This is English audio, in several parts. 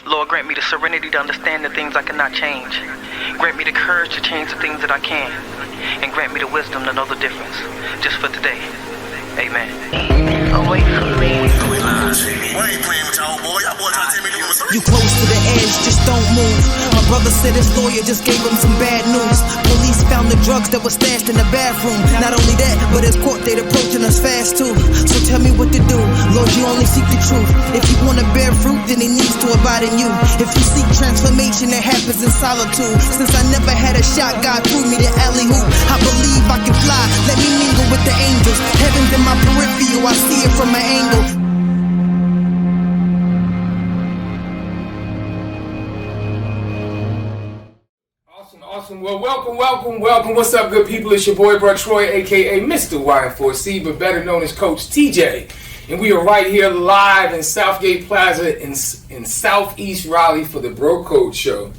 Lord, grant me the serenity to understand the things I cannot change. Grant me the courage to change the things that I can. And grant me the wisdom to know the difference. Just for today. Amen. Away from me. You close to the edge, just don't move. My brother said his lawyer just gave him some bad news. Police found the drugs that were stashed in the bathroom. Not only that, but his court date approaching us fast too. So tell me what to do. Lord, you only seek the truth. If you want to bear fruit, then it needs to abide in you. If you seek transformation, it happens in solitude. Since I never had a shot, God threw me the alley-oop. I believe I can fly. Let me mingle with the angels. Heaven's in my peripheral, I see it from an angle. Awesome. Well, welcome. What's up, good people? It's your boy, Bro Troy, a.k.a. Mr. Y4C, but better known as Coach TJ. And we are right here live in Southgate Plaza in Southeast Raleigh for the Bro Code Show.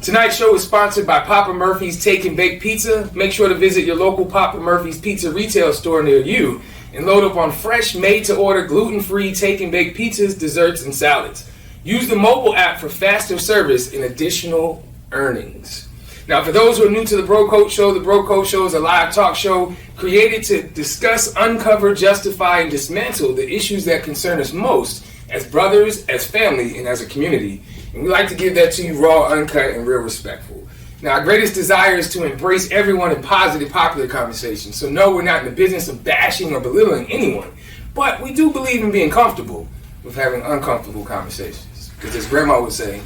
Tonight's show is sponsored by Papa Murphy's Take and Bake Pizza. Make sure to visit your local Papa Murphy's Pizza retail store near you and load up on fresh, made-to-order, gluten-free Take and Bake pizzas, desserts, and salads. Use the mobile app for faster service and additional earnings. Now, for those who are new to the Bro Code Show, the Bro Code Show is a live talk show created to discuss, uncover, justify, and dismantle the issues that concern us most as brothers, as family, and as a community. And we like to give that to you raw, uncut, and real respectful. Now, our greatest desire is to embrace everyone in positive, popular conversation. So no, we're not in the business of bashing or belittling anyone. But we do believe in being comfortable with having uncomfortable conversations. Because as Grandma would say,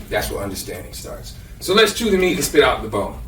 that's where understanding starts. So let's chew the meat and spit out the bone.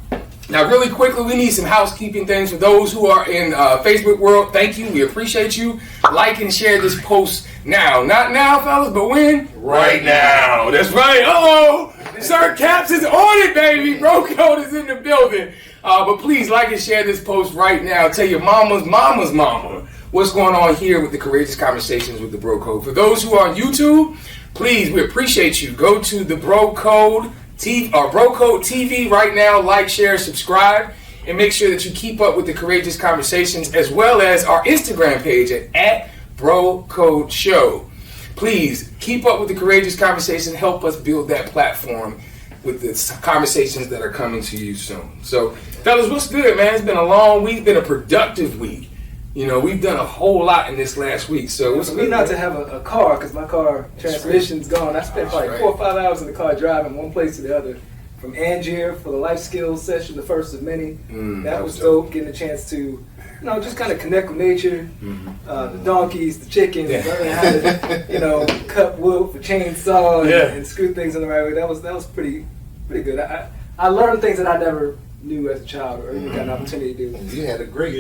Now, really quickly, we need some housekeeping things for those who are in Facebook world. Thank you. We appreciate you. Like and share this post now. Not now, fellas, but when? Right now. That's right. Uh-oh. Sir Caps is on it, baby. Bro Code is in the building. But please like and share this post right now. Tell your mama's mama what's going on here with the Courageous Conversations with the Bro Code. For those who are on YouTube, please, we appreciate you. Go to the Bro Code TV right now, like, share, subscribe, and make sure that you keep up with the Courageous Conversations as well as our Instagram page at Bro Code Show. Please keep up with the Courageous Conversation. Help us build that platform with the conversations that are coming to you soon. So, fellas, what's good, man? It's been a long week, been a productive week. You know, we've done a whole lot in this last week. So it's good not to have a car because my car transmission's gone. I spent like 4 or 5 hours in the car driving one place to the other. From Angier for the life skills session, the first of many. That was dope. Getting a chance to, just kind of connect with nature. The donkeys, the chickens, learning how to, cut wood for chainsaw and screw things in the right way. That was pretty good. I learned things that I never knew as a child or even got an opportunity to do. You had a great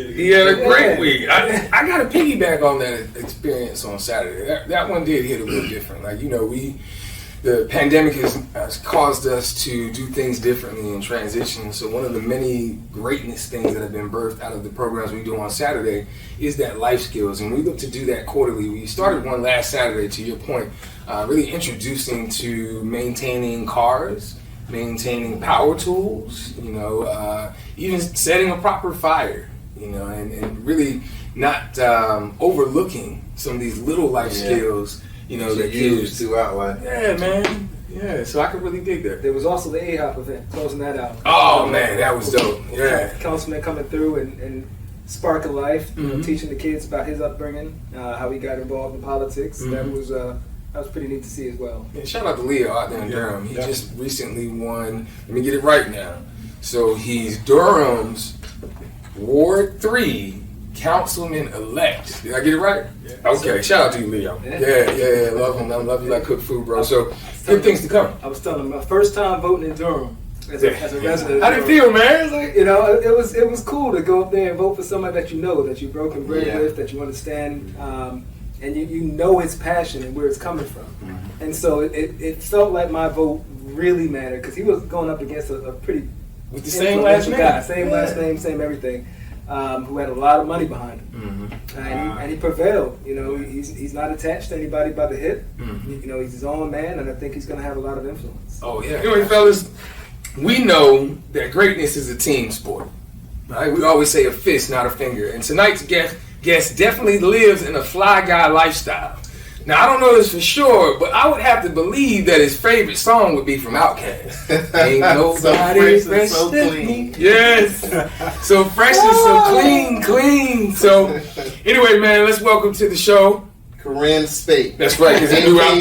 week. I got to piggyback on that experience on Saturday. That one did hit a little different. Like, the pandemic has caused us to do things differently and transition. So one of the many greatness things that have been birthed out of the programs we do on Saturday is that life skills. And we look to do that quarterly. We started one last Saturday, to your point, really introducing to maintaining cars, maintaining power tools, even setting a proper fire, and really not overlooking some of these little life skills, that kids throughout life. Yeah, man. Yeah, so I could really dig that. There was also the AHOP event, closing that out. Oh, man, that was dope. Yeah. Councilman coming through and sparking life, teaching the kids about his upbringing, how he got involved in politics. That was pretty neat to see as well. Yeah, shout out to Leo out there in Durham. He just recently won, let me get it right now. So he's Durham's Ward 3 Councilman-elect. Did I get it right? Yeah. Okay, shout out to you, Leo. Yeah, love him. I love you like cook food, bro. So good things to come. I was telling him, my first time voting in Durham as a resident. How did it feel, man? Like, it was cool to go up there and vote for somebody that that you broke bread with, that you understand. And you know his passion and where it's coming from. And so it felt like my vote really mattered because he was going up against a pretty with the same last name, guy, same last name, same everything, who had a lot of money behind him, and he prevailed. He's not attached to anybody by the hip. He's his own man, and I think he's going to have a lot of influence. Oh yeah, fellas, we know that greatness is a team sport. Right? We always say a fist, not a finger. And tonight's guest definitely lives in a fly guy lifestyle. Now, I don't know this for sure, but I would have to believe that his favorite song would be from Outkast. Ain't nobody fresh so than clean. me. Yes. So fresh and so clean. So anyway, man, let's welcome to the show Currin Speight. That's right, because he knew I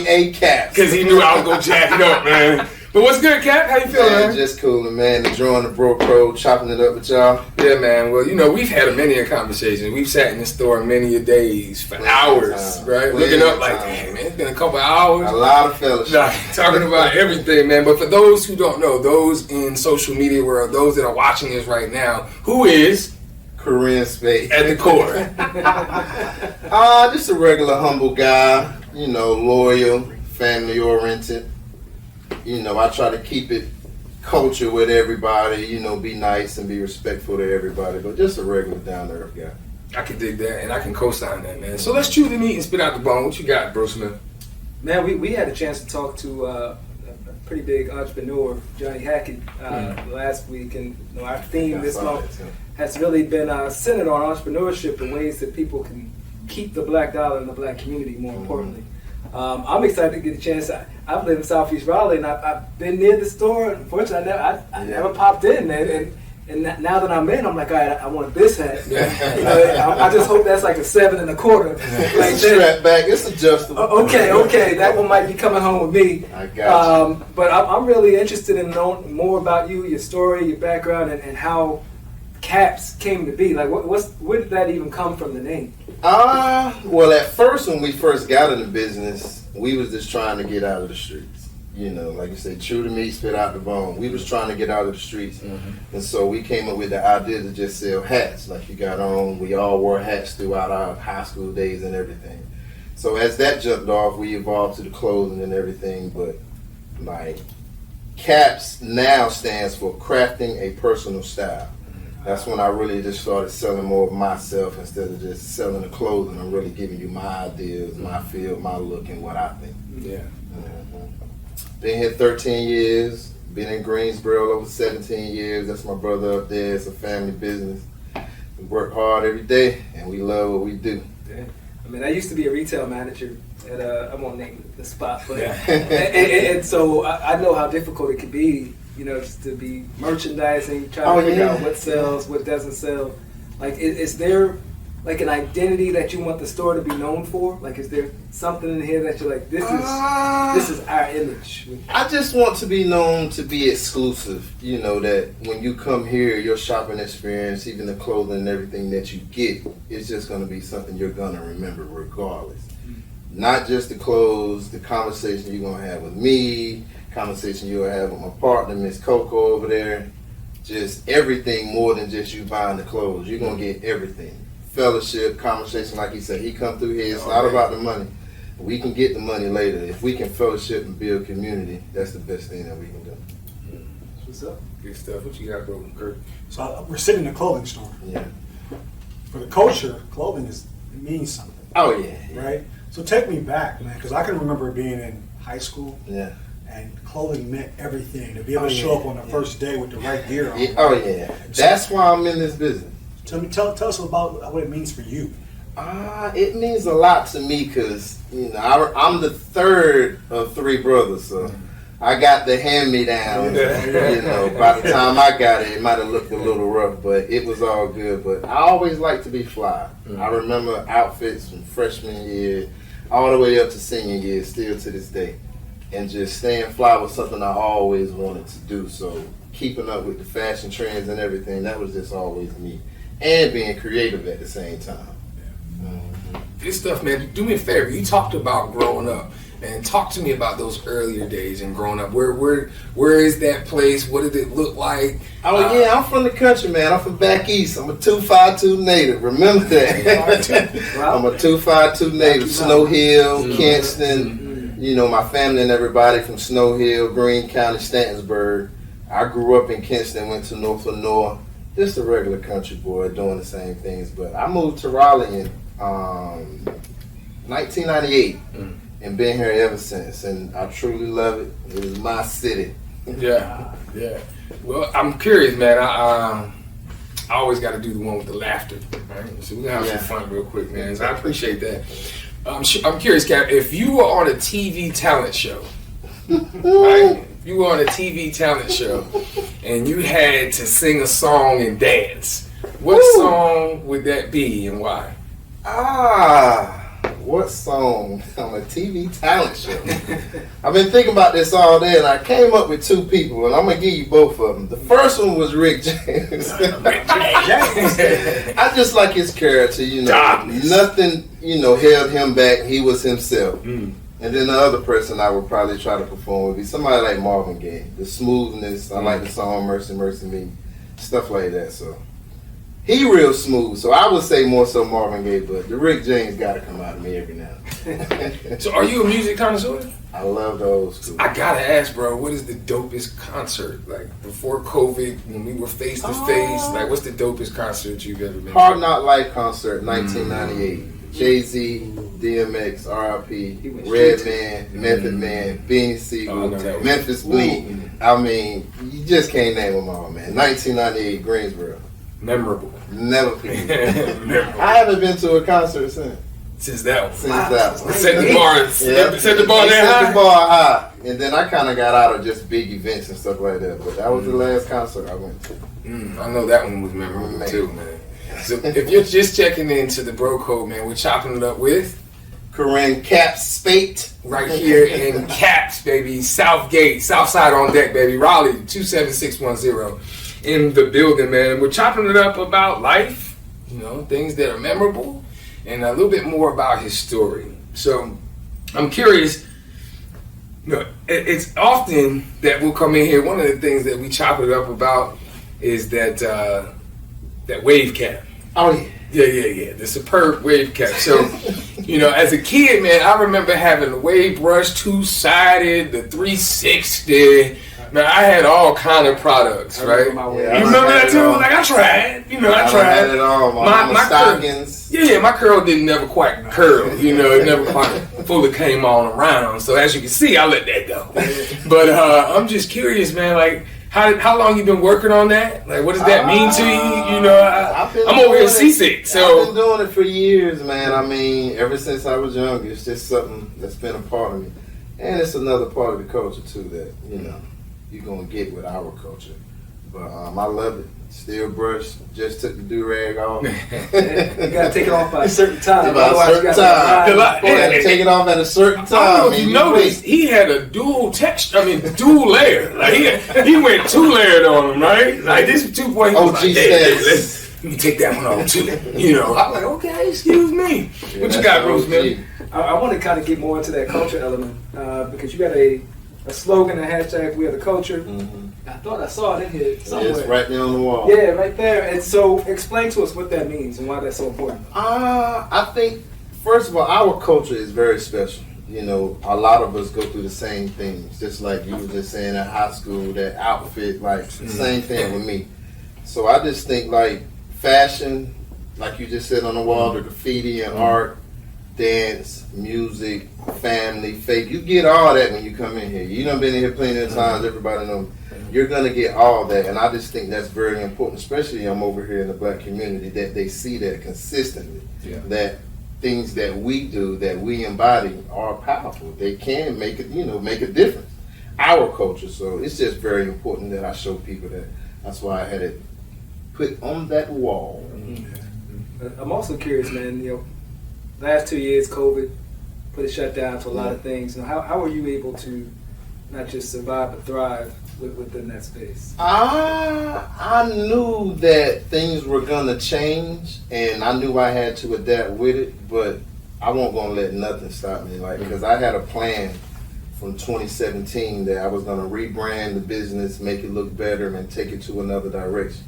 was going to jack it up, man. But what's good, Cap? How you feeling, man? Just cooling, man. Enjoying the Bro Pro, chopping it up with y'all. Yeah, man. Well, you know, we've had many a conversation. We've sat in the store many a days for hours, right? Looking up like, damn, man, it's been a couple of hours. A lot of fellowship. Talking about everything, man. But for those who don't know, those in social media world, those that are watching this right now, who is Currin Speight at the core? Just a regular humble guy, you know, loyal, family oriented. You know, I try to keep it culture with everybody, you know, be nice and be respectful to everybody, but just a regular down-to-earth guy. I can dig that, and I can co-sign that, man. So let's chew the meat and spit out the bone. What you got, Bro Smith? Man, we had a chance to talk to a pretty big entrepreneur, Johnny Hackett, last week, and you know, our theme this month has really been centered on entrepreneurship and ways that people can keep the black dollar in the black community, more importantly. I'm excited to get a chance. I've lived in Southeast Raleigh, and I've been near the store. Unfortunately, I never popped in, and now that I'm in, I'm like, all right, I want this hat. You know, I just hope that's like a 7 1/4. Like strap back, it's adjustable. Okay, that one might be coming home with me. I got you. But I'm really interested in knowing more about you, your story, your background, and how Caps came to be. Like, where did that even come from, the name? Well, at first, when we first got into business, we was just trying to get out of the streets. You know, like you said, chew the meat, spit out the bone. We was trying to get out of the streets. And so we came up with the idea to just sell hats. Like you got on, we all wore hats throughout our high school days and everything. So as that jumped off, we evolved to the clothing and everything. But like, Caps now stands for crafting a personal style. That's when I really just started selling more of myself instead of just selling the clothing. I'm really giving you my ideas, my feel, my look, and what I think. Yeah. Been here 13 years. Been in Greensboro over 17 years. That's my brother up there. It's a family business. We work hard every day, and we love what we do. Yeah. I mean, I used to be a retail manager at I won't name the spot, but and so I know how difficult it could be. You know, just to be merchandising, trying to figure out what sells, what doesn't sell. Like, is there like an identity that you want the store to be known for? Like, is there something in here that you're like, this is our image? I just want to be known to be exclusive. You know, that when you come here, your shopping experience, even the clothing and everything that you get, it's just going to be something you're going to remember regardless. Not just the clothes, the conversation you're going to have with me, conversation you'll have with my partner, Miss Coco over there. Just everything more than just you buying the clothes. You're going to get everything. Fellowship, conversation, like he said, he come through here. It's not about the money. We can get the money later. If we can fellowship and build community, that's the best thing that we can do. What's up? Good stuff. What you got, bro, Kurt? So we're sitting in a clothing store. Yeah. For the culture, clothing it means something. Oh, yeah. Right? So take me back, man, because I can remember being in high school. Yeah. And clothing meant everything. To be able to show up on the first day with the right gear on. Oh, yeah. That's why I'm in this business. Tell us about what it means for you. It means a lot to me because, you know, I'm the third of 3 brothers, so I got the hand-me-down. You know, by the time I got it, it might have looked a little rough, but it was all good. But I always like to be fly. I remember outfits from freshman year all the way up to senior year, still to this day. And just staying fly was something I always wanted to do. So keeping up with the fashion trends and everything, that was just always me. And being creative at the same time. Good stuff, man. Do me a favor. You talked about growing up, and talk to me about those earlier days and growing up. Where is that place? What did it look like? Oh yeah, I'm from the country, man. I'm from back east. I'm a 252 native. Remember that? I'm a 252 native. Snow Hill, Kinston. You know, my family and everybody from Snow Hill, Greene County, Stantonsburg. I grew up in Kinston, went to North Lenore. Just a regular country boy doing the same things. But I moved to Raleigh in 1998 and been here ever since. And I truly love it. It is my city. Yeah. Well, I'm curious, man. I always got to do the one with the laughter, right? So we're going to have some fun real quick, man. So I appreciate that. I'm curious, Cap, if you were on a TV talent show, right? If you were on a TV talent show and you had to sing a song and dance, what song would that be and why? What song on a TV talent show? I've been thinking about this all day, and I came up with two people, and I'm gonna give you both of them. The first one was Rick James. I just like his character, Nothing, held him back. He was himself. And then the other person I would probably try to perform would be somebody like Marvin Gaye. The smoothness. I like the song "Mercy, Mercy Me," stuff like that. So. He real smooth, so I would say more so Marvin Gaye, but the Rick James got to come out of me every now and then. So are you a music connoisseur? I love those two. I gotta ask, bro, what is the dopest concert? Like, before COVID, when we were face to face, like, what's the dopest concert you've ever been to? Hard Knock Life concert, 1998. Jay-Z, DMX, R.I.P., Redman, Method Man, Beanie Siegel, Memphis Bleak. I mean, you just can't name them all, man. 1998, Greensboro. Memorable. Never forget. I haven't been to a concert since that one. Set the bar. Set the bar there high. Set the bar high. And then I kind of got out of just big events and stuff like that. But that was the last concert I went to. I know that one was memorable too, man. So if you're just checking into the Bro Code, man, we're chopping it up with Currin, Caps, Speight. Right here in Caps, baby. Southgate, Southside on deck, baby. Raleigh, 27610. In the building, man. We're chopping it up about life, things that are memorable, and a little bit more about his story. So I'm curious, it's often that we'll come in here, one of the things that we chop it up about is that wave cap. Oh, yeah. Yeah. The superb wave cap. So, as a kid, man, I remember having the wave brush, two-sided, the 360. Man, I had all kind of products, right? You remember that too? Like, I tried. I tried. I had it all. My stockings. My curl didn't never quite curl. It never quite fully came on around. So as you can see, I let that go. But I'm just curious, man. Like, how long you been working on that? Like, what does that mean to you? I'm over here seasick. So I've been doing it for years, man. I mean, ever since I was young, it's just something that's been a part of me, and it's another part of the culture too that you're going to get with our culture. But I love it. Still brush. Just took the do-rag off. You got to take it off by a certain time. About a certain time. You got to take it off at a certain time. I don't know if you noticed, he had a dual layer. Like, he went two-layered on him, right? Like, this 2.0. OG status. Let me take that one off, too. I'm like, okay, excuse me. What you got, Bruce, man? I want to kind of get more into that culture element because you got a slogan and hashtag "We Are the Culture." Mm-hmm. I thought I saw it in here somewhere. It's right there on the wall. Yeah, right there. And so, explain to us what that means and why that's so important. I think, first of all, our culture is very special. A lot of us go through the same things, just like you were just saying at high school, that outfit, like the same thing with me. So I just think like fashion, like you just said on the wall, the graffiti and art, dance, music, family, faith. You get all that when you come in here. You done been in here plenty of times. Everybody knows. You're going to get all that. And I just think that's very important, especially I'm over here in the black community, that they see that consistently. Yeah. That things that we do, that we embody are powerful. They can make it, make a difference. Our culture. So it's just very important that I show people that. That's why I had it put on that wall. Mm-hmm. I'm also curious, man, last 2 years, COVID put a shutdown to a lot of things. How were you able to not just survive but thrive within that space? I knew that things were gonna change, and I knew I had to adapt with it. But I wasn't gonna let nothing stop me, because I had a plan from 2017 that I was gonna rebrand the business, make it look better, and take it to another direction.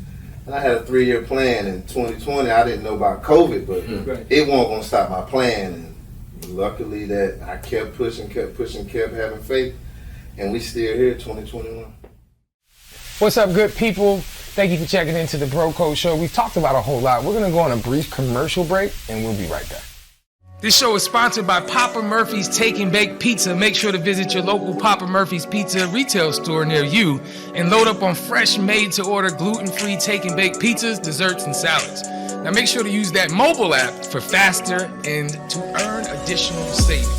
And I had a 3-year plan. In 2020, I didn't know about COVID, but it wasn't gonna stop my plan. And luckily, that I kept pushing, kept having faith, and we still here, 2021. What's up, good people? Thank you for checking into the Bro Code Show. We've talked about a whole lot. We're going to go on a brief commercial break, and we'll be right back. This show is sponsored by Papa Murphy's Take and Bake Pizza. Make sure to visit your local Papa Murphy's Pizza retail store near you and load up on fresh, made-to-order, gluten-free take and bake pizzas, desserts, and salads. Now make sure to use that mobile app for faster and to earn additional savings.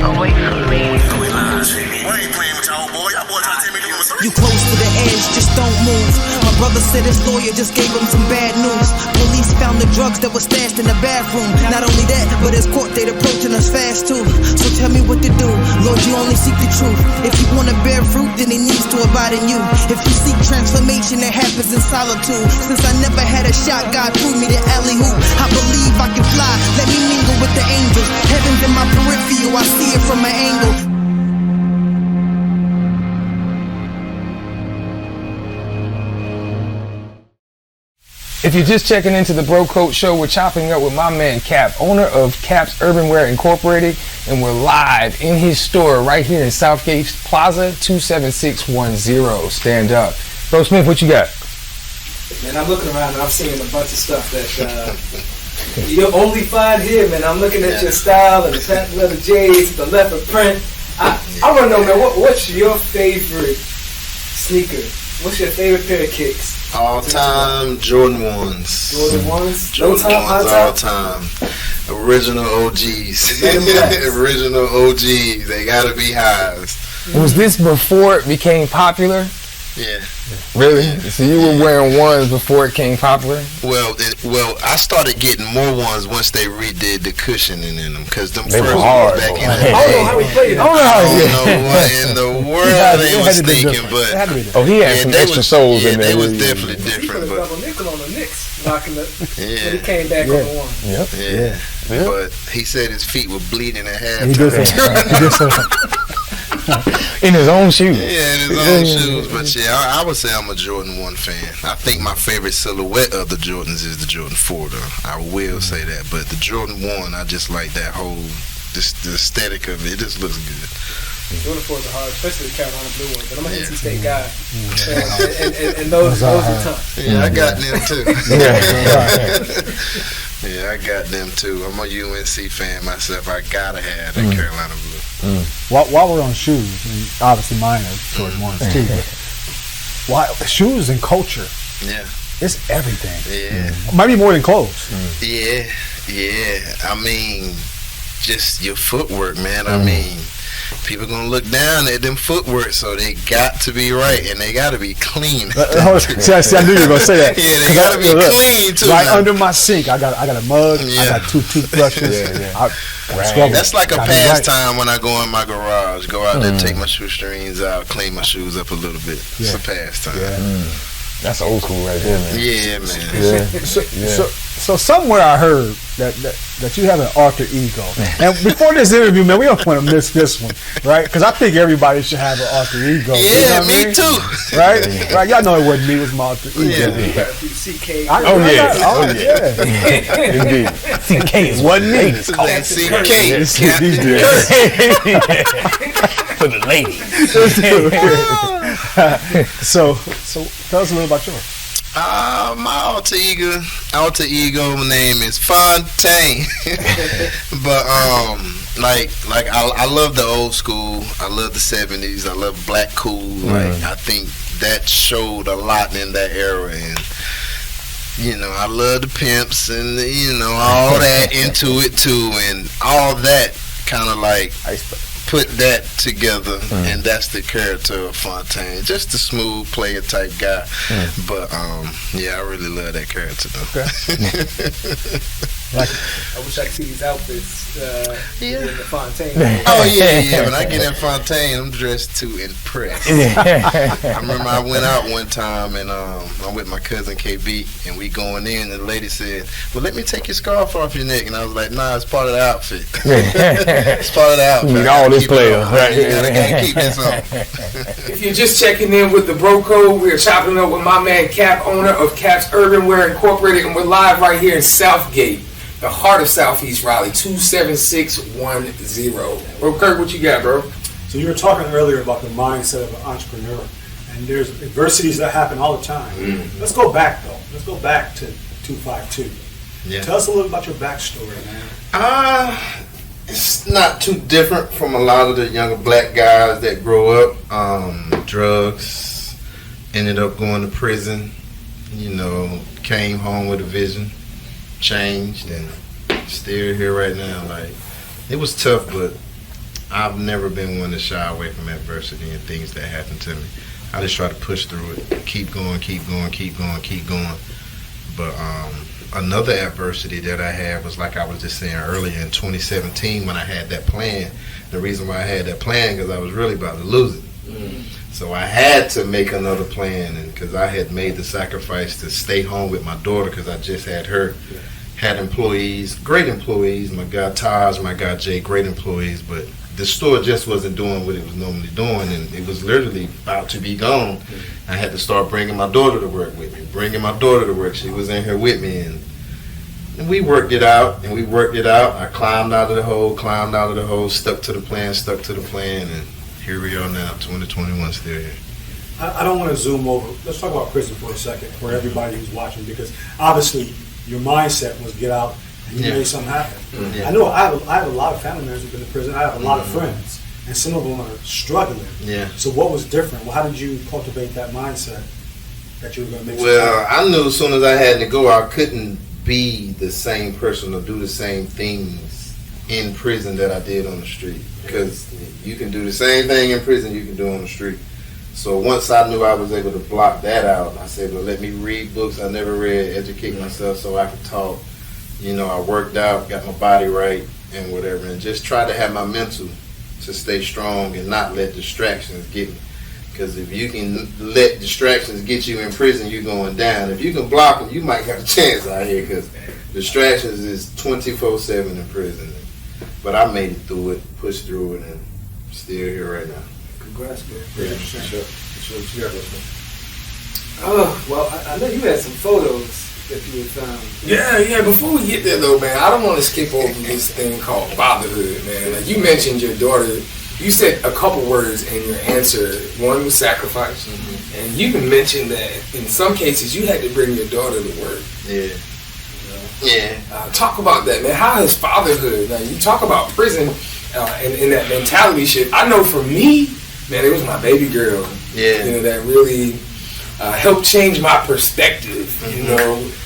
Away from me. You close to the edge, just don't move. My brother said his lawyer just gave him some bad news. Police found the drugs that were stashed in the bathroom. Not only that, but his court date approaching us fast too. So tell me what to do, Lord, you only seek the truth. If you want to bear fruit, then he needs to abide in you. If you seek transformation, it happens in solitude. Since I never had a shot, God threw me the alley-oop. I believe I can fly, let me mingle with the angels. Heaven's in my peripheral, I see it from an angle. If you're just checking into the Bro Coach Show, we're chopping up with my man Cap, owner of Cap's Urban Wear Incorporated, and we're live in his store right here in Southgate Plaza, 27610. Stand up. Bro Smith, what you got? Man, I'm looking around and I'm seeing a bunch of stuff that you'll only find here, man. I'm looking at your style and the patent leather J's, the leopard print. I want to know, man, what's your favorite sneaker? What's your favorite pair of kicks? All time Jordan 1s. Jordan 1s? Jordan No top, 1s all time. Original OGs. Original OGs. They gotta be highs. Was this before it became popular? Yeah. Really? So you were wearing ones before it became popular? Well, I started getting more ones once they redid the cushioning in them, because them They first were ones hard, back bro. in the I don't know how day. he played it. I don't know I how don't know what in the world they was thinking, but Oh, he had some they extra was- souls yeah, in there. they was definitely He put different, a but double nickel on the Knicks, knocking the. Yeah. When he came back on the one. Yep. yeah. Yeah. But he said his feet were bleeding at He did halftime. In his own shoes. Yeah, in his own shoes. But yeah, I would say I'm a Jordan 1 fan. I think my favorite silhouette of the Jordans is the Jordan 4, though. I will say that. But the Jordan 1, I just like that whole, just the aesthetic of it. It just looks good. Jordan 4s are hard, especially the Carolina Blue ones. But I'm a Yeah. NC State guy. And those are tough. Yeah, I got them too. Yeah. Yeah, I got them too. I'm a UNC fan myself. I gotta have that Carolina Blue. While we're on shoes, and obviously mine are Jordan 1s too, but shoes and culture, Yeah, it's everything. yeah, Might be more than clothes. yeah, yeah. I mean, just your footwork, man. I mean, people gonna look down at them footwork, so they got to be right, and they got to be clean. See, I knew you were gonna say that. Yeah, they gotta be clean too. Right now. under my sink, I got a mug. Yeah. I got 2 toothbrushes. I scrub That's them. like a Gotta be right. pastime when I go in my garage, go out there, take my shoestrings out, clean my shoes up a little bit. It's a pastime. That's old school right there, man. Yeah, man. Yeah. So somewhere I heard that you have an alter ego. And before this interview, man, we don't want to miss this one, right? Because I think everybody should have an alter ego. Yeah, You know what I me mean? too. Right? Right? Y'all know it wasn't me, it was my alter ego. Yeah. CK. Oh, yeah. Yeah. Indeed. CK is Wasn't me. That's CK. for the ladies. So tell us a little about yours. My alter ego name is Fontaine. But like I love the old school. I love the 70s. I love black cool. Like I think that showed a lot in that era, and you know, I love the pimps and all that into it too, and all that kind of like put that together, and that's the character of Fontaine. Just a smooth player type guy. But yeah, I really love that character though. Like, I wish I could see these outfits in the Fontaine. Oh yeah. When I get in Fontaine, I'm dressed to impress. I remember I went out one time and I'm with my cousin KB, and we going in, and the lady said, "Well, let me take your scarf off your neck," and I was like, "Nah, it's part of the outfit." It's part of the outfit. You need all this Keep it player, on. right? You gotta keep this on. If you're just checking in with the Bro Code, we're chopping up with my man Cap, owner of Cap's Urban Wear Incorporated, and we're live right here in Southgate, the heart of Southeast Raleigh, 27610. Bro Kirk, what you got, bro? so you were talking earlier about the mindset of an entrepreneur, and there's adversities that happen all the time. Let's go back though. Let's go back to 252. Yeah. Tell us a little about your backstory, man. It's not too different from a lot of the younger black guys that grow up. Drugs, ended up going to prison, came home with a vision, changed, and still here right now. Like, it was tough, but I've never been one to shy away from adversity and things that happen to me. I just try to push through it, keep going. But another adversity that I had was, like I was just saying earlier, in 2017 when I had that plan. The reason why I had that plan because I was really about to lose it. So I had to make another plan, and because I had made the sacrifice to stay home with my daughter because I just had her. Had employees, great employees. My guy Taj, my guy Jay, great employees, but the store just wasn't doing what it was normally doing, and it was literally about to be gone. I had to start bringing my daughter to work with me. She was in here with me, and we worked it out, I climbed out of the hole, stuck to the plan, and here we are now, 2021, still here. I don't want to zoom over. Let's talk about prison for a second for everybody who's watching, because obviously your mindset was get out and you made something happen. I know I have a lot of family members who've been in prison. I have a lot of friends, and some of them are struggling. So what was different? Well, how did you cultivate that mindset that you were going to make? Well, I knew as soon as I had to go, I couldn't be the same person or do the same things in prison that I did on the street, because you can do the same thing in prison you can do on the street. So once I knew I was able to block that out, I said, well, let me read books I never read, educate myself so I could talk. I worked out, got my body right and whatever, and just try to have my mental to stay strong and not let distractions get me. Because if you can let distractions get you in prison, you're going down. If you can block them, you might have a chance out here, because distractions is 24/7 in prison. But I made it through it, pushed through it, and still here right now. Congrats, man. Yeah, sure. Well, I know you had some photos that you had found. Yeah. Before we get there, though, man, I don't want to skip over this thing called fatherhood, man. Like, you mentioned your daughter. You said a couple words in your answer. One was sacrifice, and you even mentioned that in some cases you had to bring your daughter to work. Talk about that, man. How is fatherhood? Now, you talk about prison and that mentality shift. I know for me, man, it was my baby girl. That really helped change my perspective.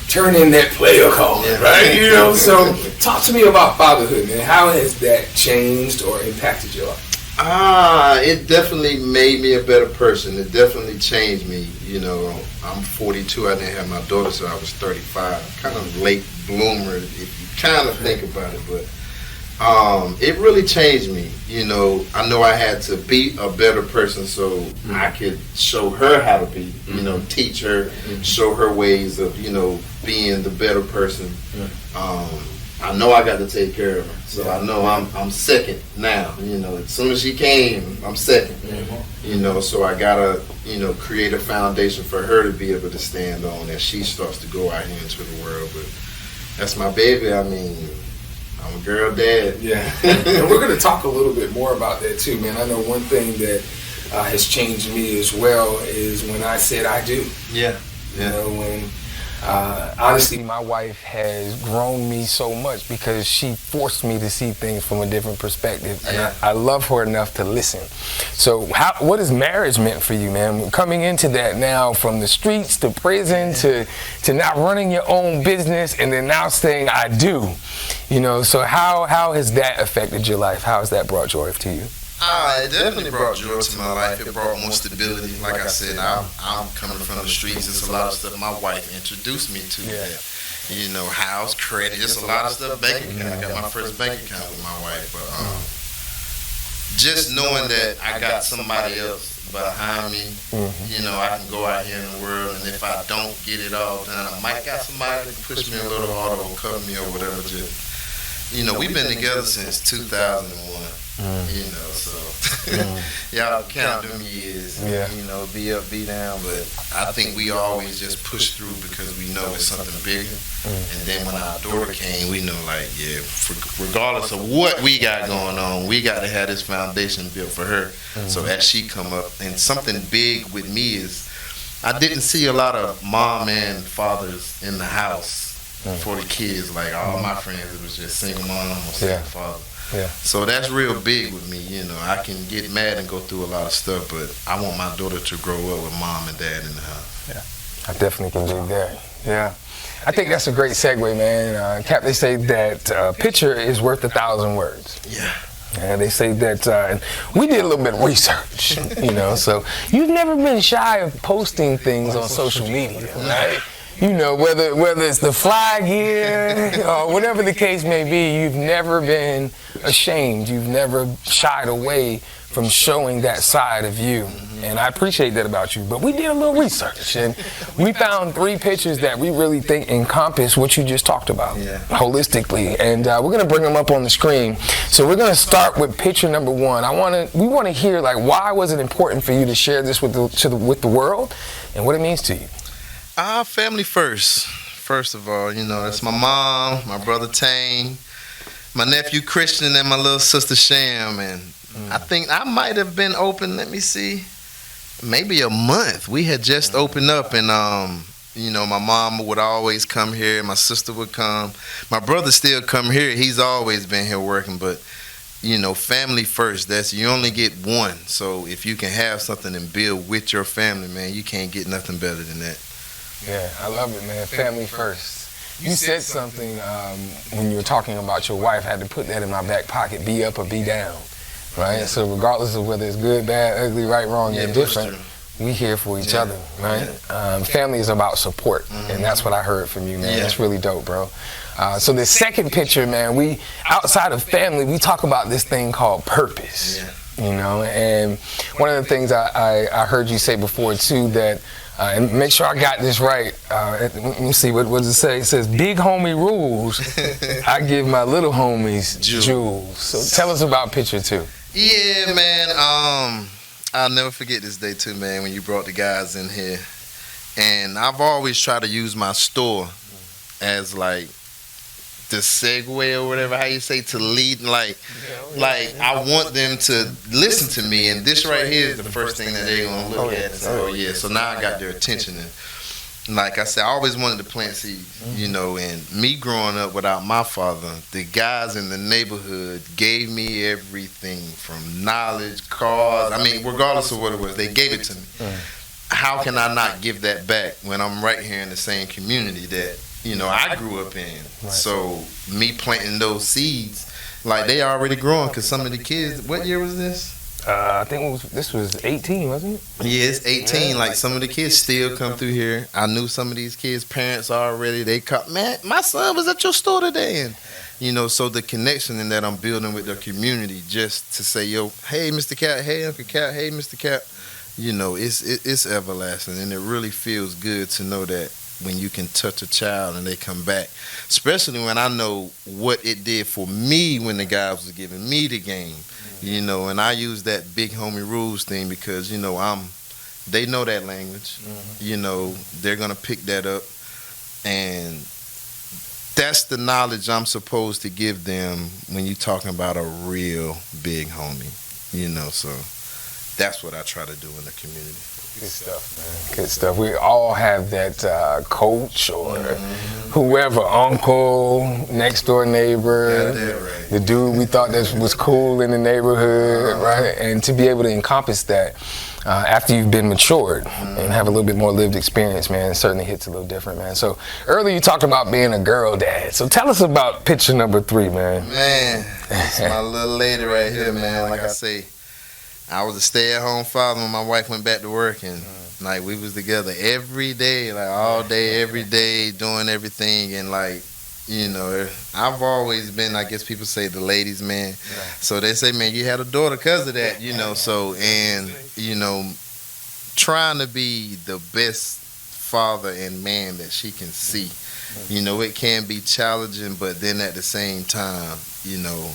Turn in that player card, right? So talk to me about fatherhood, man. How has that changed or impacted your life? It definitely made me a better person. It definitely changed me. I'm 42. I didn't have my daughter, so I was 35. Kind of late bloomer, if you kind of think about it. But it really changed me. I know I had to be a better person so I could show her how to be. Teach her, show her ways of being the better person. I know I got to take care of her, so I know I'm second now. As soon as she came, I'm second. So I gotta create a foundation for her to be able to stand on as she starts to go out here into the world. But that's my baby. I mean, I'm a girl dad. And we're gonna talk a little bit more about that too, man. I know one thing that has changed me as well is when I said I do. When honestly, my wife has grown me so much because she forced me to see things from a different perspective, and I love her enough to listen. So what has marriage meant for you, man? Coming into that now, from the streets to prison to now running your own business, and then now saying I do. So how has that affected your life? How has that brought joy to you? It definitely brought joy to my life. It brought more stability. Like I said, I'm coming from the streets. There's a lot of stuff my wife introduced me to. House, credit, just a lot of stuff. Bank account. I got my first bank account with my wife. But just knowing that I got somebody else behind me, I can go out here in the world, and if I don't get it all done, I might got somebody that push me a little harder or cover me or whatever. We've been together since 2001. So y'all count them years. Be up, be down, but I think we always just push through because we know it's something bigger. And then when our daughter came, we know, regardless of what we got going on, we got to have this foundation built for her. So as she come up, and something big with me is I didn't see a lot of mom and fathers in the house for the kids. Like all my friends, it was just single mom or single father. Yeah. So that's real big with me. You know, I can get mad and go through a lot of stuff, but I want my daughter to grow up with mom and dad in the house. Yeah, I definitely can do that. Yeah. I think that's a great segue, man. Cap, they say that a picture is worth 1,000 words. Yeah. And they say that, and we did a little bit of research, you know, so you've never been shy of posting things on social media, right? You know, whether it's the fly gear or whatever the case may be, you've never been ashamed. You've never shied away from showing that side of you. And I appreciate that about you. But we did a little research, and we found 3 pictures that we really think encompass what you just talked about holistically. And we're going to bring them up on the screen. So we're going to start with picture number 1. We want to hear, like, why was it important for you to share this with the world and what it means to you? Family first. First of all, you know, that's my mom, my brother Tane, my nephew Christian, and my little sister Sham. And I think I might have been open, let me see, maybe a month. We had just opened up, and you know, my mom would always come here, my sister would come, my brother still come here. He's always been here working, but you know, family first. That's, you only get one. So if you can have something and build with your family, man, you can't get nothing better than that. Yeah, I love it, man. Family first. You said something when you were talking about your wife. I had to put that in my back pocket. Be up or be down, right? Yeah. So regardless of whether it's good, bad, ugly, right, wrong, and different, we here for each other, right? Family is about support, and that's what I heard from you, man. That's really dope, bro. So the second picture, man, we, outside of family, we talk about this thing called purpose, you know? And one of the things I heard you say before, too, that and make sure I got this right. Let me see, what does it say? It says, big homie rules, I give my little homies jewels. So tell us about picture 2. Yeah, man. I'll never forget this day, too, man, when you brought the guys in here. And I've always tried to use my store as, like, the segue or whatever, how you say, to lead, like I want them to listen to me, and this right here is the first thing that they're gonna look at and say, oh yeah, so now I got their attention. And like I said, I always wanted to plant seeds, you know, and me growing up without my father, the guys in the neighborhood gave me everything from knowledge, cars, I mean, regardless of what it was, they gave it to me. How can I not give that back when I'm right here in the same community that, you know, I grew up in? So me planting those seeds, like, they already growing, because some of the kids, what year was this? I think this was 18, wasn't it? Yeah, it's 18. Like, some of the kids still come through here. I knew some of these kids' parents already. They called, man, my son was at your store today. And, you know, so the connection in that I'm building with the community, just to say, yo, hey, Mr. Cat, hey, Uncle Cat, hey, Mr. Cat, you know, it's everlasting. And it really feels good to know that when you can touch a child and they come back, especially when I know what it did for me when the guys was giving me the game, you know. And I use that big homie rules thing because, you know, they know that language, you know, they're gonna pick that up, and that's the knowledge I'm supposed to give them when you're talking about a real big homie, you know. So that's what I try to do in the community. Good stuff, man. Good stuff. We all have that coach or whoever, uncle, next door neighbor, the dude we thought that was cool in the neighborhood, right? And to be able to encompass that after you've been matured and have a little bit more lived experience, man, it certainly hits a little different, man. So earlier you talked about being a girl dad. So tell us about picture number 3, man. Man, it's my little lady right here, man. Like I say, I was a stay-at-home father when my wife went back to work, and like, we was together every day, like all day, every day, doing everything. And like, you know, I've always been, I guess people say, the ladies' man. So they say, man, you had a daughter because of that, you know. So, and you know, trying to be the best father and man that she can see. You know, it can be challenging, but then at the same time, you know,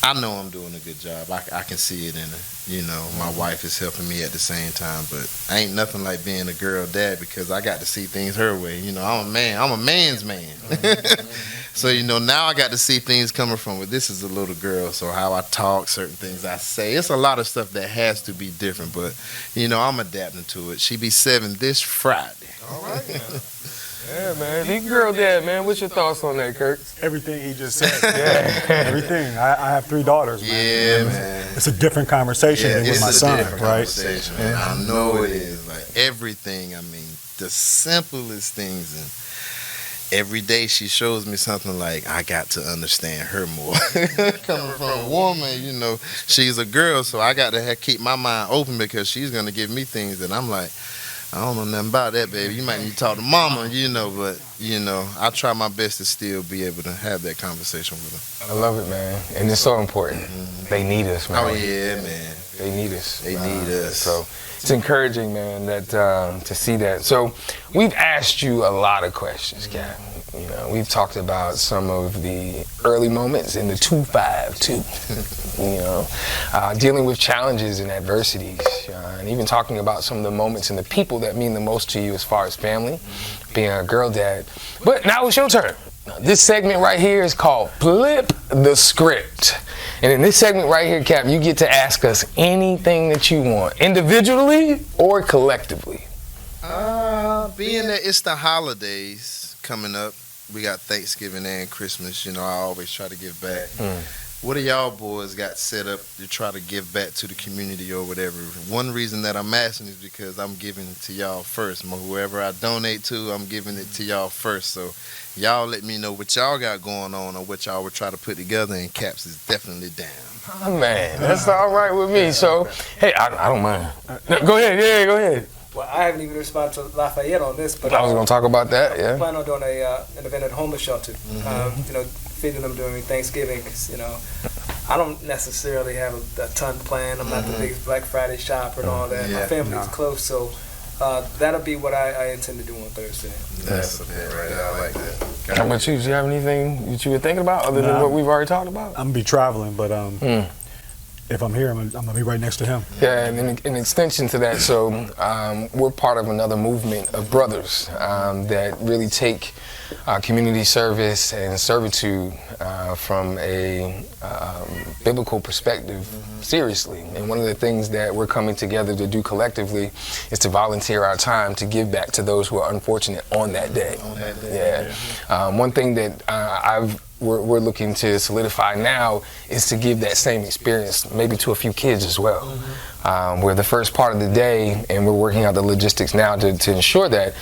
I know I'm doing a good job. I can see it in her. You know, my wife is helping me at the same time, but ain't nothing like being a girl dad, because I got to see things her way. You know, I'm a man. I'm a man's man. So, you know, now I got to see things coming from, well, this is a little girl, so how I talk, certain things I say. It's a lot of stuff that has to be different, but, you know, I'm adapting to it. She be 7 this Friday. All right. Yeah, man. Big girl dad, man. What's your thoughts on that, Kirk? Everything he just said. Yeah. Everything. I have 3 daughters, man. Yeah, man. It's a different conversation than with my son, right? Man. I know it is. Like everything, I mean, the simplest things. And every day she shows me something like, I got to understand her more. Coming from a woman, you know, she's a girl, so I got to keep my mind open because she's going to give me things that I'm like, I don't know nothing about that, baby. You might need to talk to mama, you know, but, you know, I try my best to still be able to have that conversation with her. I love it, man. And it's so important. They need us, man. Oh, yeah, man. They need us. They need us. So it's encouraging, man, that to see that. So we've asked you a lot of questions, Cap. You know, we've talked about some of the early moments in the 252. You know, dealing with challenges and adversities, and even talking about some of the moments and the people that mean the most to you as far as family, being a girl dad. But now it's your turn. This segment right here is called Flip the Script. And in this segment right here, Cap, you get to ask us anything that you want, individually or collectively. Being that it's the holidays coming up, we got Thanksgiving and Christmas, you know, I always try to give back. What do y'all boys got set up to try to give back to the community or whatever? One reason that I'm asking is because I'm giving it to y'all first. Whoever I donate to, I'm giving it to y'all first. So y'all let me know what y'all got going on or what y'all would try to put together, and Caps is definitely down. Oh, man, that's all right with me. So, hey, I don't mind. No, go ahead, yeah, go ahead. Well, I haven't even responded to Lafayette on this, but I was going to talk about that, yeah. I plan on doing an event at a homeless shelter, you know, feeding them during Thanksgiving, 'cause, you know, I don't necessarily have a ton planned. I'm not the biggest Black Friday shopper and all that. My family's close, so that'll be what I intend to do on Thursday. That's okay, right there. I like that. How about you? Do you have anything that you were thinking about other than what we've already talked about? I'm going to be traveling, but if I'm here, I'm going to be right next to him. Yeah, and in extension to that, so we're part of another movement of brothers that really take community service and servitude from a biblical perspective seriously. And one of the things that we're coming together to do collectively is to volunteer our time to give back to those who are unfortunate on that day. Yeah. One thing that we're looking to solidify now is to give that same experience maybe to a few kids as well. Where the first part of the day, and we're working out the logistics now to ensure that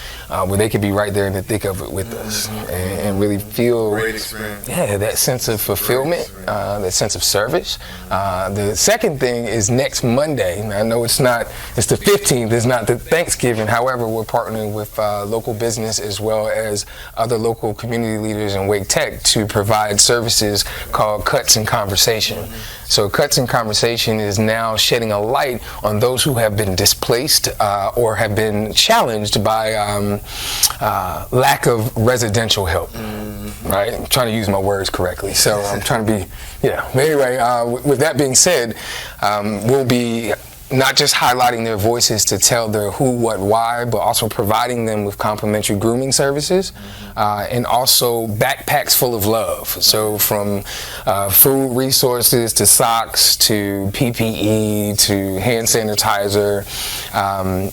where they could be right there in the thick of it with us and really feel that sense of fulfillment, that sense of service. The second thing is next Monday. I know it's the 15th, it's not the Thanksgiving. However, we're partnering with local business as well as other local community leaders in Wake Tech to provide services called Cuts in Conversation. So Cuts in Conversation is now shedding a light on those who have been displaced or have been challenged by lack of residential help. Right? I'm trying to use my words correctly. So I'm trying to be, But anyway, with that being said, we'll be not just highlighting their voices to tell their who, what, why, but also providing them with complimentary grooming services and also backpacks full of love. So from food resources to socks to PPE to hand sanitizer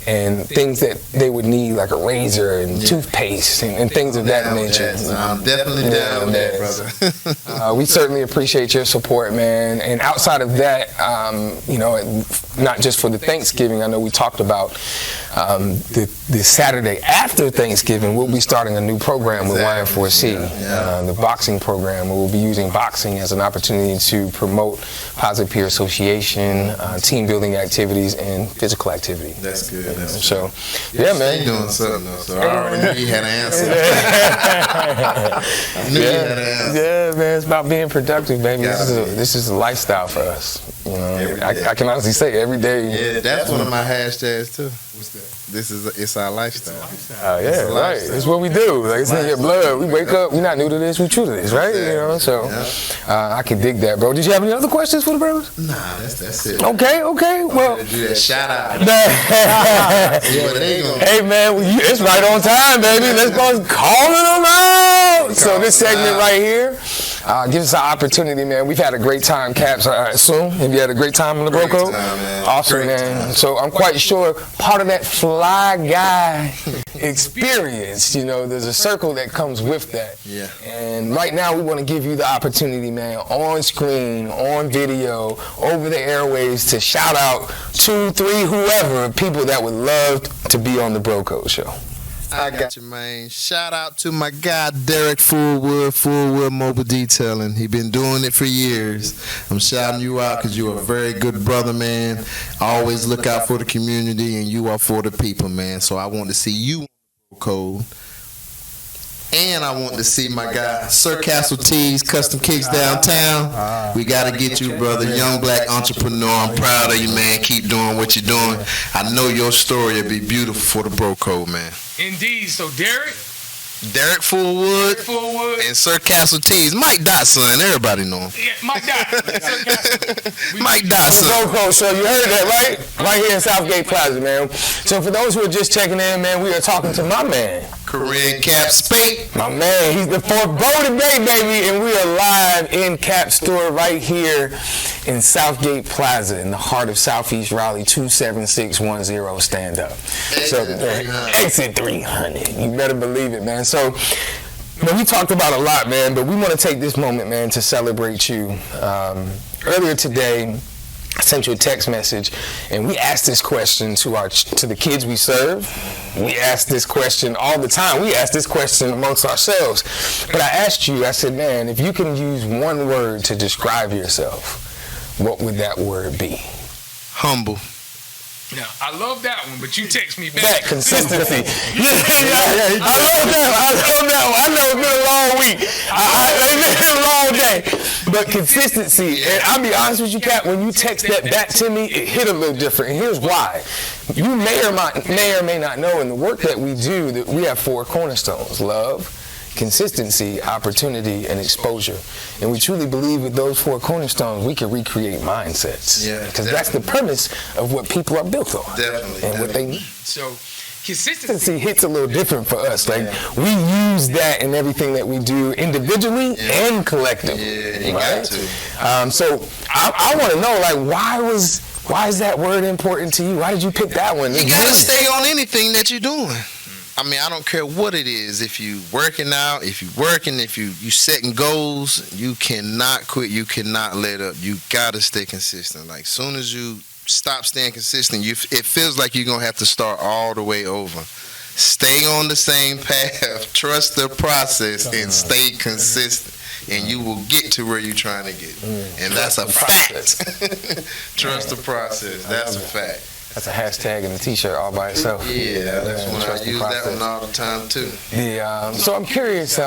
and things that they would need like a razor and toothpaste and things of that nature. I'm definitely down with that, brother. We certainly appreciate your support, man. And outside of that, not just for the Thanksgiving, I know we talked about the Saturday after Thanksgiving, we'll be starting a new program with YF4C, the boxing program, where we'll be using boxing as an opportunity to promote positive peer association, team building activities, and physical activity. That's good. So, yeah, man. You're doing something though, so I already knew you had an answer. I knew you had an answer. Yeah, man, it's about being productive, baby. This is a lifestyle for us. You know, I can honestly say every day. Yeah, that's one of my hashtags too. What's that? It's our lifestyle. Yeah, right. It's what we do. Like, it's in your blood. We wake up. We're not new to this. We true to this, right? You know. So I can dig that, bro. Did you have any other questions for the brothers? Nah, that's it. Okay. Well, do that shout out. Hey man, it's right on time, baby. Let's go calling them out. So this segment right here Give us an opportunity, man. We've had a great time, Caps. I assume. Have you had a great time in the Bro Code? Awesome, great man. Time. So I'm quite sure part of that fly guy experience, you know, there's a circle that comes with that. Yeah. And right now we want to give you the opportunity, man, on screen, on video, over the airwaves to shout out 2, 3, whoever, people that would love to be on the Bro Code Show. I got you, man. Shout out to my guy, Derek Fullwood Mobile Detailing. He been doing it for years. I'm shouting you out because you're a very good brother, man. Always look out for the community, and you are for the people, man. So I want to see you on the code. And I want to see my guy, Sir Castle Tees, Custom Kicks downtown. We got to get you, brother. Young black entrepreneur. I'm proud of you, man. Keep doing what you're doing. I know your story will be beautiful for the Bro Code, man. Indeed. So Derek Fullwood, and Sir Castle Tees. Mike Dot son, everybody know him. Yeah, Mike Dot. Mike Dot son. Bro Code Show, you heard that, right? Right here in Southgate Plaza, man. So for those who are just checking in, man, we are talking to my man, Currin Cap Speight. My man, he's the foreboding day, baby, and we are live in Cap Store right here in Southgate Plaza in the heart of Southeast Raleigh, 27610 stand up. Exit 300. You better believe it, man. So, man, we talked about a lot, man, but we want to take this moment, man, to celebrate you. Earlier today, I sent you a text message, and we asked this question to the kids we serve. We ask this question all the time. We ask this question amongst ourselves. But I asked you, I said, man, if you can use one word to describe yourself, what would that word be? Humble. Now, I love that one, but you text me back. Consistency. I love that one. I know it's been a long week. It's been a long day. But consistency, and I'll be honest with you, Kat, when you text that back to me, it hit a little different. And here's why. You may or may not know in the work that we do that we have 4 cornerstones: love, consistency, opportunity, and exposure. And we truly believe with those 4 cornerstones, we can recreate mindsets. Yeah, because that's the premise of what people are built on. Definitely. And what they need. So, consistency hits a little different for us. Like, we use that in everything that we do individually and collectively. Yeah, you right? got to. So, I want to know, like, why is that word important to you? Why did you pick that one? You got to stay on anything that you're doing. I mean, I don't care what it is. If you working out, if you working, if you setting goals, you cannot quit. You cannot let up. You gotta stay consistent. Like, soon as you stop staying consistent, it feels like you're gonna have to start all the way over. Stay on the same path. Trust the process and stay consistent, and you will get to where you're trying to get. And that's a fact. Trust the process. That's a fact. That's a hashtag in a t-shirt all by itself. Yeah, that's when I use that one all the time too. Yeah, so I'm curious,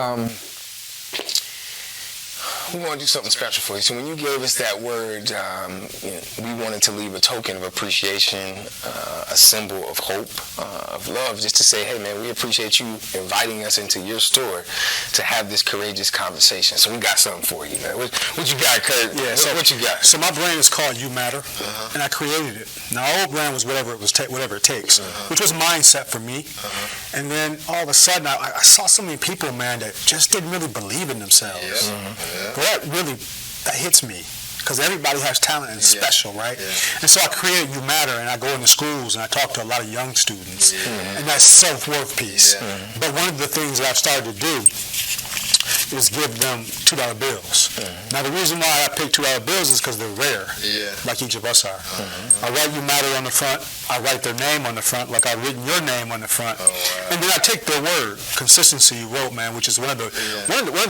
we want to do something special for you. So when you gave us that word, we wanted to leave a token of appreciation, a symbol of hope, of love, just to say, hey man, we appreciate you inviting us into your store to have this courageous conversation. So we got something for you, man. What you got, Kurt? Yeah, what you got? So my brand is called You Matter, and I created it. Now, our old brand was whatever it takes, which was mindset for me. And then all of a sudden, I saw so many people, man, that just didn't really believe in themselves. Well, that hits me, because everybody has talent and special, right? And so I created You Matter, and I go into schools and I talk to a lot of young students, and that self-worth piece. But one of the things that I've started to do is give them $2 bills. Now, the reason why I pick $2 bills is because they're rare, like each of us are. I write You Matter on the front. I write their name on the front, like I've written your name on the front. And then I take their word, consistency you wrote, man, which is one of the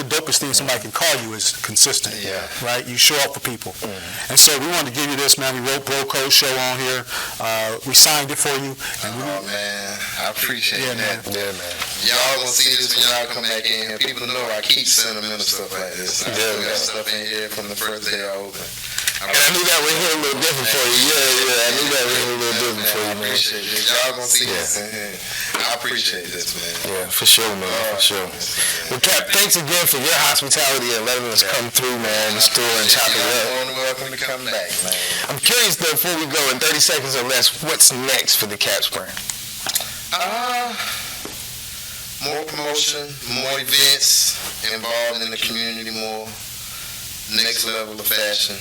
dopest things somebody can call you is consistent, right? You show up for people. And so we wanted to give you this, man. We wrote Bro Code Show on here. We signed it for you. And man, I appreciate that. Man. Yeah, man. Y'all gonna see this when y'all come back in here. People know I keep sentimental stuff like this. I still got stuff in here from the first day I opened. And I knew that would hit a little different for you. I knew that would hit a little different for you, man. I appreciate this. Y'all gonna see this in here. I appreciate this, man. Yeah, for sure, man. For sure. Well, Cap, thanks again for your hospitality and letting us come through, man, the store and chop it up. You're welcome to come back, man. I'm curious, though, before we go, in 30 seconds or less, what's next for the Caps brand? More promotion, more events, involved in the community more. next level of fashion.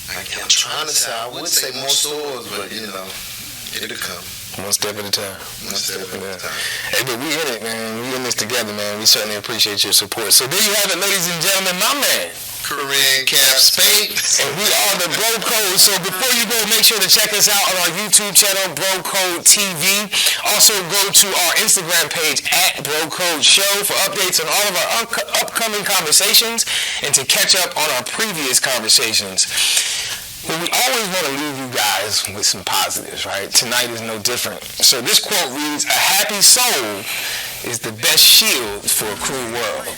I'm trying to say, I would say more stores, but you know, it'll come. One step at a time. One step at a time. Hey, but we in it, man. We in this together, man. We certainly appreciate your support. So there you have it, ladies and gentlemen. My man, Currin, Speight, and we are the Bro Code. So before you go, make sure to check us out on our YouTube channel, Bro Code TV. Also go to our Instagram page at Bro Code Show for updates on all of our upcoming conversations and to catch up on our previous conversations. But we always want to leave you guys with some positives, right? Tonight is no different. So this quote reads, "A happy soul is the best shield for a cruel world."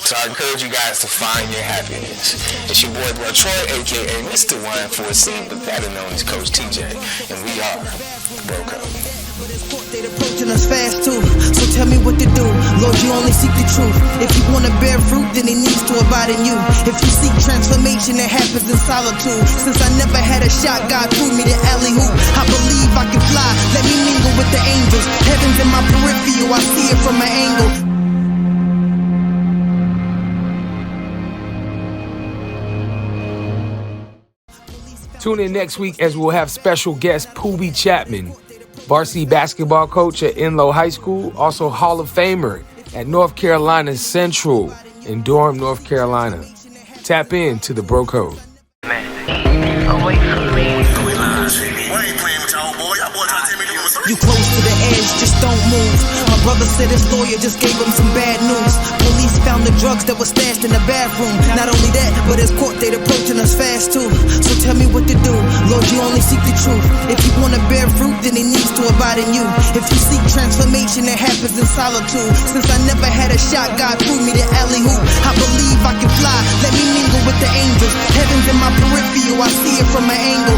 So I encourage you guys to find your happiness. It's your boy, Bro Troy, a.k.a. Mr. Y4C, but better known as Coach TJ. And we are Bro Code. They're approaching us fast too, so tell me what to do. Lord, you only seek the truth. If you want to bear fruit, then it needs to abide in you. If you seek transformation, it happens in solitude. Since I never had a shot, God threw me the alley-oop. I believe I can fly, let me mingle with the angels. Heaven's in my peripheral, I see it from an angle. Tune in next week as we'll have special guest Pooby Chapman, varsity basketball coach at Enloe High School, also Hall of Famer at North Carolina Central in Durham, North Carolina. Tap in to the Bro Code. You close to the edge, just don't move. My brother said his lawyer just gave him some bad news. Police found the drugs that were stashed in the bathroom. Not only that, but his court date approaching us fast too. So tell me what to do. Lord, you only seek the truth. If you want to bear fruit, then it needs to abide in you. If you seek transformation, it happens in solitude. Since I never had a shot, God threw me the alley-oop. I believe I can fly, let me mingle with the angels. Heaven's in my peripheral, I see it from an angle.